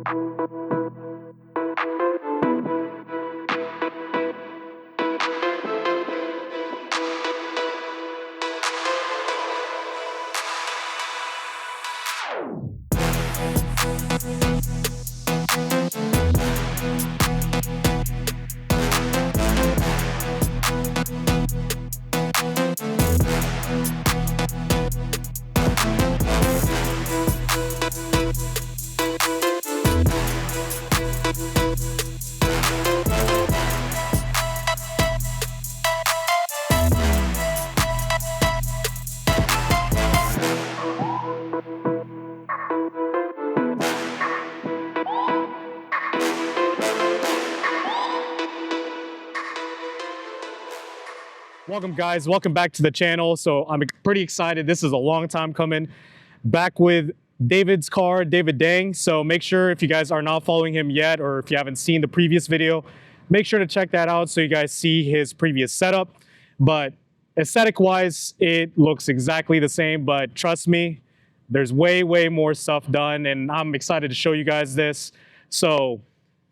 Welcome guys, welcome back to the channel. So I'm pretty excited. This is a long time coming. Back with David's car, David Dang. So make sure if you guys are not following him yet, or if you haven't seen the previous video, make sure to check that out so you guys see his previous setup. But aesthetic wise, it looks exactly the same, but trust me, there's way more stuff done, and I'm excited to show you guys this. So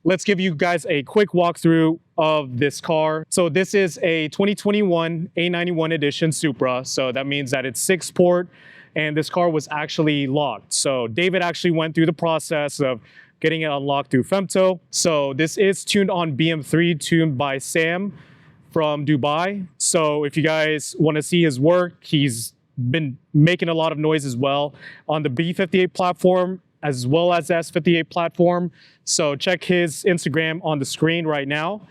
let's give you guys a quick walkthrough of this car. So this is a 2021 A91 edition Supra. So that means that it's 6-port, and this car was actually locked. So David actually went through the process of getting it unlocked through Femto. So this is tuned on BM3, tuned by Sam from Dubai. So if you guys want to see his work, he's been making a lot of noise as well on the B58 platform, as well as the S58 platform. So check his Instagram on the screen right now.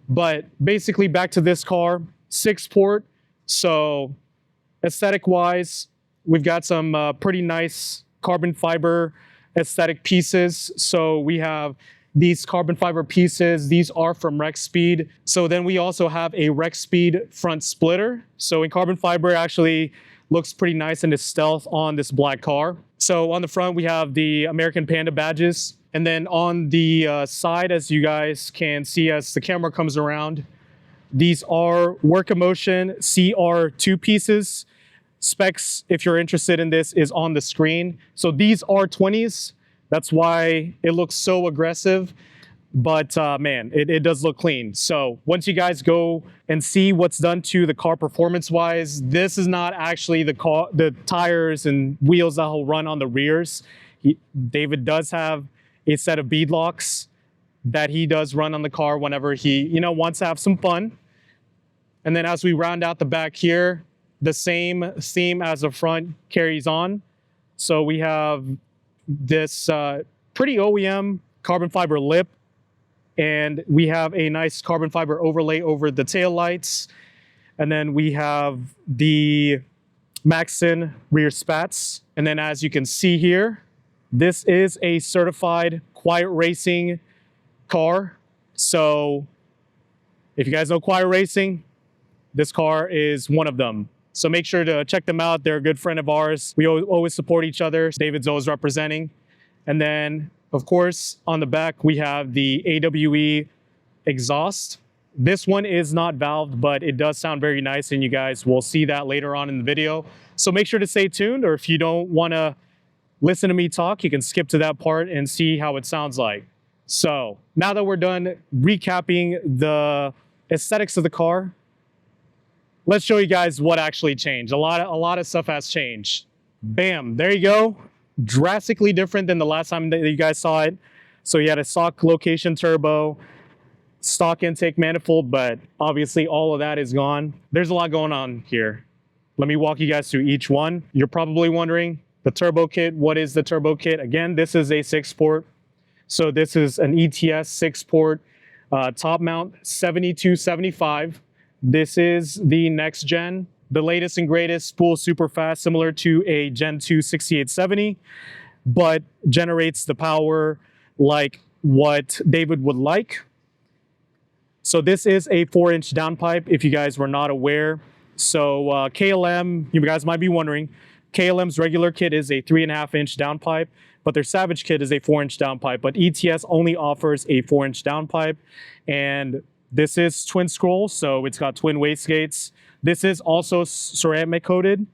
But basically back to this car, 6-port. So aesthetic wise, we've got some pretty nice carbon fiber aesthetic pieces. So we have these carbon fiber pieces. These are from Rexpeed. So then we also have a Rexpeed front splitter. So in carbon fiber, it actually looks pretty nice in the stealth on this black car. So on the front, we have the American Panda badges. And then on the side, as you guys can see as the camera comes around, these are Work Emotion CR2 pieces. Specs, if you're interested in this, is on the screen. So these are 20s. That's why it looks so aggressive. But man, it does look clean. So once you guys go and see what's done to the car performance-wise, this is not actually the tires and wheels that will run on the rears. David does have a set of bead locks that he does run on the car whenever he, wants to have some fun. And then as we round out the back here, the same theme as the front carries on. So we have this pretty OEM carbon fiber lip, and we have a nice carbon fiber overlay over the tail lights. And then we have the Maxxin rear spats. And then as you can see here, this is a certified quiet racing car. So if you guys know quiet racing, this car is one of them. So make sure to check them out. They're a good friend of ours. We always support each other. David's always representing. And then, of course, on the back, we have the AWE exhaust. This one is not valved, but it does sound very nice, and you guys will see that later on in the video. So make sure to stay tuned, or if you don't want to listen to me talk, you can skip to that part and see how it sounds like. So now that we're done recapping the aesthetics of the car, let's show you guys what actually changed. A lot of stuff has changed. Bam, there you go. Drastically different than the last time that you guys saw it. So you had a stock location turbo, stock intake manifold, but obviously all of that is gone. There's a lot going on here. Let me walk you guys through each one. You're probably wondering, the turbo kit, what is the turbo kit? Again, this is a 6-port. So this is an ETS 6-port top mount 7275. This is the next gen, the latest and greatest, spool super fast, similar to a Gen 2 6870, but generates the power like what David would like. So this is a 4-inch downpipe, if you guys were not aware. So KLM, you guys might be wondering, KLM's regular kit is a 3.5-inch downpipe, but their Savage kit is a 4-inch downpipe, but ETS only offers a 4-inch downpipe. And this is twin scroll, so it's got twin wastegates. This is also ceramic coated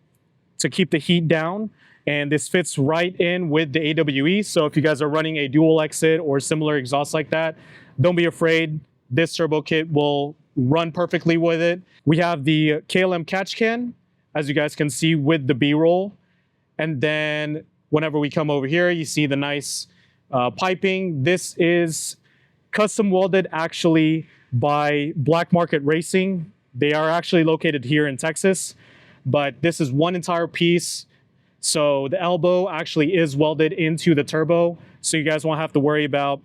to keep the heat down. and this fits right in with the AWE. So if you guys are running a dual exit or similar exhaust like that, don't be afraid. This turbo kit will run perfectly with it. We have the KLM catch can, as you guys can see, with the B-roll. And then whenever we come over here, you see the nice piping. This is custom welded actually by Black Market Racing. They are actually located here in Texas, but this is one entire piece. So the elbow actually is welded into the turbo. So you guys won't have to worry about,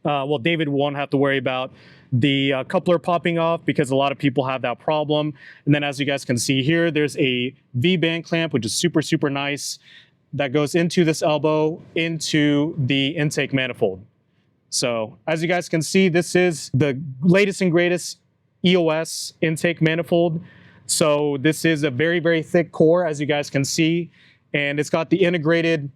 well, David won't have to worry about the coupler popping off, because a lot of people have that problem. And then as you guys can see here, there's a V-band clamp, which is super, super nice, that goes into this elbow, into the intake manifold. So as you guys can see, this is the latest and greatest EOS intake manifold. So this is a very, very thick core, as you guys can see, and it's got the integrated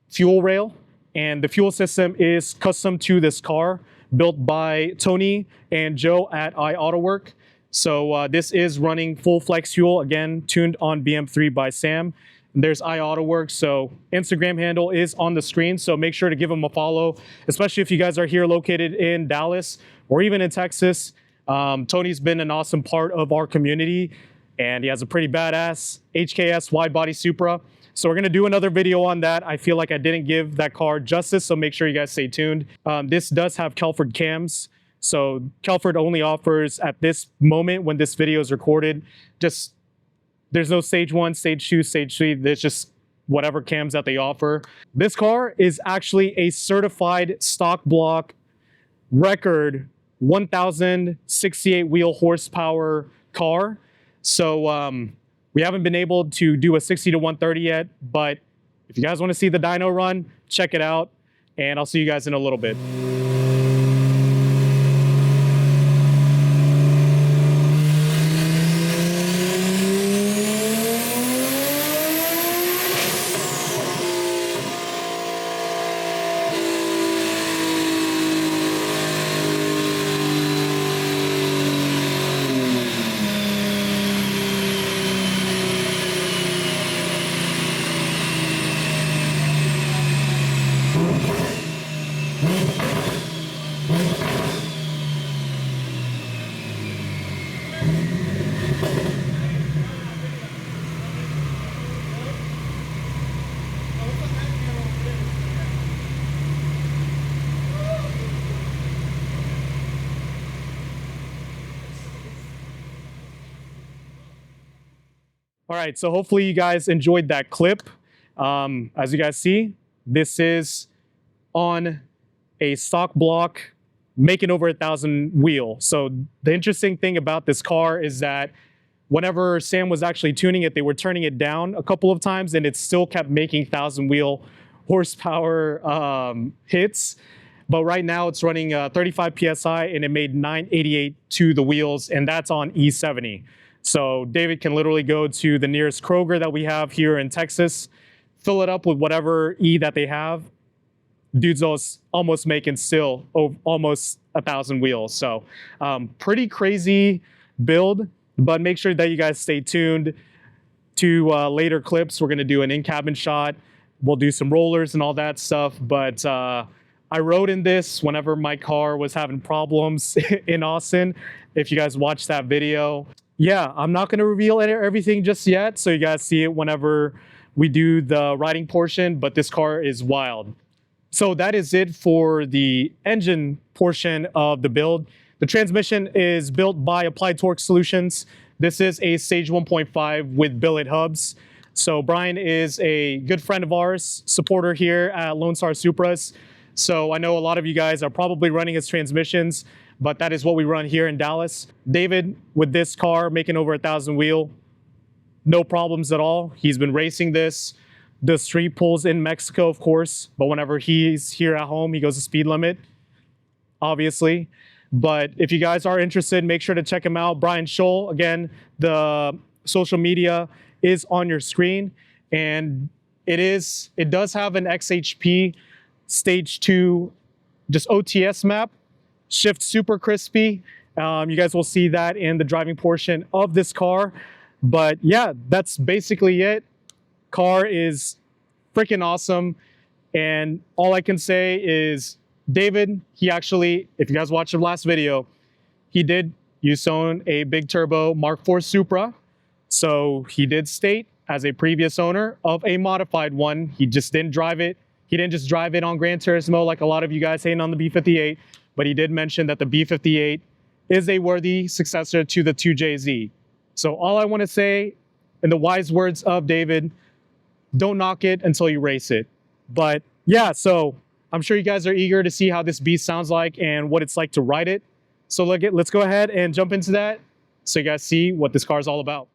fuel rail, and the fuel system is custom to this car, built by Tony and Joe at iAutowork. So this is running full flex fuel, again, tuned on BM3 by Sam. And there's iAutowork, so Instagram handle is on the screen, so make sure to give them a follow, especially if you guys are here located in Dallas or even in Texas. Tony's been an awesome part of our community, and he has a pretty badass HKS wide body Supra. So we're gonna do another video on that. I feel like I didn't give that car justice, so make sure you guys stay tuned. This does have Kelford cams. So Kelford only offers, at this moment when this video is recorded, just, there's no stage 1, stage 2, stage 3, there's just whatever cams that they offer. This car is actually a certified stock block record 1,068 wheel horsepower car. So we haven't been able to do a 60 to 130 yet, but if you guys want to see the dyno run, check it out, and I'll see you guys in a little bit. All right, so hopefully you guys enjoyed that clip. As you guys see, this is on a stock block making over 1,000 wheel. So the interesting thing about this car is that whenever Sam was actually tuning it, they were turning it down a couple of times and it still kept making 1,000 wheel horsepower hits. But right now it's running 35 PSI and it made 988 to the wheels, and that's on E70. So David can literally go to the nearest Kroger that we have here in Texas, fill it up with whatever E that they have. Dude's almost making still almost 1,000 wheels. So pretty crazy build, but make sure that you guys stay tuned to later clips. We're gonna do an in-cabin shot. We'll do some rollers and all that stuff. But I rode in this whenever my car was having problems in Austin. If you guys watched that video. Yeah, I'm not gonna reveal everything just yet, so you guys see it whenever we do the riding portion, but this car is wild. So that is it for the engine portion of the build. The transmission is built by Applied Torque Solutions. This is a Stage 1.5 with billet hubs. So Brian is a good friend of ours, supporter here at Lone Star Supras. So I know a lot of you guys are probably running his transmissions, but that is what we run here in Dallas. David, with this car, making over 1,000 wheel, no problems at all. He's been racing this. The street pulls in Mexico, of course, but whenever he's here at home, he goes the speed limit, obviously. But if you guys are interested, make sure to check him out. Brian Scholl, again, the social media is on your screen, and it does have an XHP Stage 2 just OTS map. Shift super crispy. You guys will see that in the driving portion of this car. But yeah, that's basically it. car is freaking awesome. And all I can say is David, he actually, if you guys watched the last video, he did own a big turbo Mark IV Supra. So he did state as a previous owner of a modified one, he just didn't drive it. He didn't just drive it on Gran Turismo like a lot of you guys hating on the B58, but he did mention that the B58 is a worthy successor to the 2JZ. So all I want to say, in the wise words of David, don't knock it until you race it. But yeah, so I'm sure you guys are eager to see how this beast sounds like and what it's like to ride it. So let's go ahead and jump into that so you guys see what this car is all about.